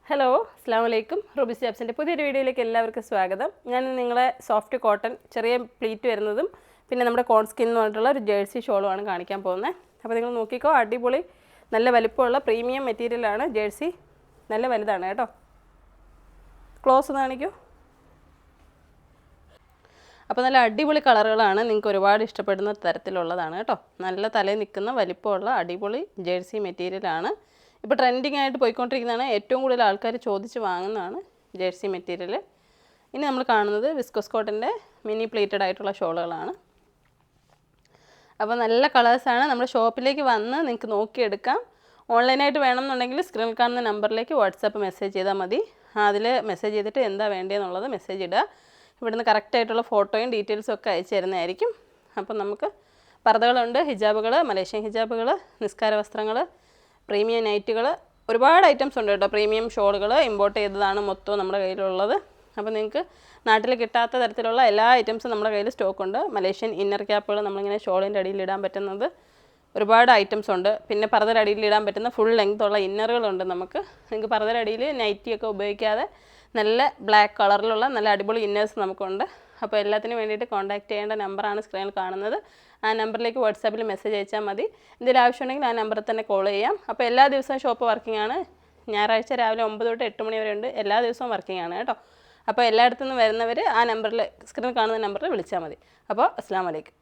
Hello അസ്സാം വലൈക്കും Ruby സ്റ്റാപ്സിൻ്റെ പുതിയൊരു വീഡിയോയിലേക്ക് എല്ലാവർക്കും സ്വാഗതം. ഞാൻ നിങ്ങളെ സോഫ്റ്റ് കോട്ടൺ ചെറിയ പ്ലീറ്റ് വരുന്നതും പിന്നെ നമ്മുടെ കോൺ സ്കിൻ എന്ന് പറഞ്ഞിട്ടുള്ള ഒരു ജേഴ്സി ഷോളുമാണ് കാണിക്കാൻ പോകുന്നത്. അപ്പോൾ നിങ്ങൾ നോക്കിക്കോ, അടിപൊളി നല്ല വലിപ്പമുള്ള പ്രീമിയം മെറ്റീരിയലാണ്. ജേഴ്സി നല്ല വലുതാണ് കേട്ടോ. ക്ലോസ് കാണിക്കൂ. അപ്പോൾ നല്ല അടിപൊളി കളറുകളാണ്, നിങ്ങൾക്ക് ഒരുപാട് ഇഷ്ടപ്പെടുന്ന തരത്തിലുള്ളതാണ് കേട്ടോ. നല്ല തലയിൽ നിൽക്കുന്ന വലിപ്പമുള്ള അടിപൊളി ജേഴ്സി മെറ്റീരിയലാണ്. ഇപ്പോൾ ട്രെൻഡിങ് ആയിട്ട് പോയിക്കൊണ്ടിരിക്കുന്നതാണ്, ഏറ്റവും കൂടുതൽ ആൾക്കാർ ചോദിച്ച് വാങ്ങുന്നതാണ് ജേഴ്സി മെറ്റീരിയൽ. ഇനി നമ്മൾ കാണുന്നത് വിസ്കോസ് കോട്ടൻ്റെ മിനി പ്ലേറ്റഡ് ആയിട്ടുള്ള ഷോളുകളാണ്. അപ്പോൾ നല്ല കളേഴ്സാണ്. നമ്മുടെ ഷോപ്പിലേക്ക് വന്ന് നിങ്ങൾക്ക് നോക്കിയെടുക്കാം. ഓൺലൈനായിട്ട് വേണമെന്നുണ്ടെങ്കിൽ സ്ക്രീനിൽ കാണുന്ന നമ്പറിലേക്ക് വാട്സാപ്പ് മെസ്സേജ് ചെയ്താൽ മതി. അതിൽ മെസ്സേജ് ചെയ്തിട്ട് എന്താ വേണ്ടതെന്നുള്ളത് മെസ്സേജ് ഇടുക. ഇവിടുന്ന് കറക്റ്റായിട്ടുള്ള ഫോട്ടോയും ഡീറ്റെയിൽസും ഒക്കെ അയച്ചു തരുന്നതായിരിക്കും. അപ്പം നമുക്ക് പർദ്ദകളുണ്ട്, ഹിജാബുകൾ, മലേഷ്യൻ ഹിജാബുകൾ, നിസ്കാര വസ്ത്രങ്ങൾ, പ്രീമിയം നൈറ്റുകൾ, ഒരുപാട് ഐറ്റംസ് ഉണ്ട് കേട്ടോ. പ്രീമിയം ഷോളുകൾ ഇമ്പോർട്ട് ചെയ്തതാണ് മൊത്തം നമ്മുടെ കയ്യിലുള്ളത്. അപ്പോൾ നിങ്ങൾക്ക് നാട്ടിൽ കിട്ടാത്ത തരത്തിലുള്ള എല്ലാ ഐറ്റംസും നമ്മുടെ കയ്യിൽ സ്റ്റോക്കുണ്ട്. മലേഷ്യൻ ഇന്നർ ക്യാപ്പുകൾ നമ്മളിങ്ങനെ ഷോളിൻ്റെ അടിയിൽ ഇടാൻ പറ്റുന്നത് ഒരുപാട് ഐറ്റംസ് ഉണ്ട്. പിന്നെ പർദ്ദയുടെ അടിയിൽ ഇടാൻ പറ്റുന്ന ഫുൾ ലെങ്ത്തുള്ള ഇന്നറുകളുണ്ട് നമുക്ക്. നിങ്ങൾക്ക് പർദ്ദയുടെ അടിയിൽ നൈറ്റിയൊക്കെ ഉപയോഗിക്കാതെ നല്ല ബ്ലാക്ക് കളറിലുള്ള നല്ല അടിപൊളി ഇന്നേഴ്സ് നമുക്കുണ്ട്. അപ്പോൾ എല്ലാത്തിനും വേണ്ടിയിട്ട് കോൺടാക്റ്റ് ചെയ്യേണ്ട നമ്പറാണ് സ്ക്രീനിൽ കാണുന്നത്. ആ നമ്പറിലേക്ക് വാട്സാപ്പിൽ മെസ്സേജ് അയച്ചാൽ മതി. എന്തെങ്കിലും ആവശ്യമുണ്ടെങ്കിൽ ആ നമ്പറിൽ തന്നെ കോൾ ചെയ്യാം. അപ്പോൾ എല്ലാ ദിവസവും ഷോപ്പ് വർക്കിംഗ് ആണ്. ഞായറാഴ്ച രാവിലെ 9 തൊട്ട് 8 മണി വരെ ഉണ്ട്. എല്ലാ ദിവസവും വർക്കിംഗ് ആണ് കേട്ടോ. അപ്പോൾ എല്ലായിടത്തു നിന്നും വരുന്നവർ ആ നമ്പറിൽ സ്ക്രീനിൽ കാണുന്ന നമ്പറിൽ വിളിച്ചാൽ മതി. അപ്പോൾ അസ്സലാമു അലൈക്കും.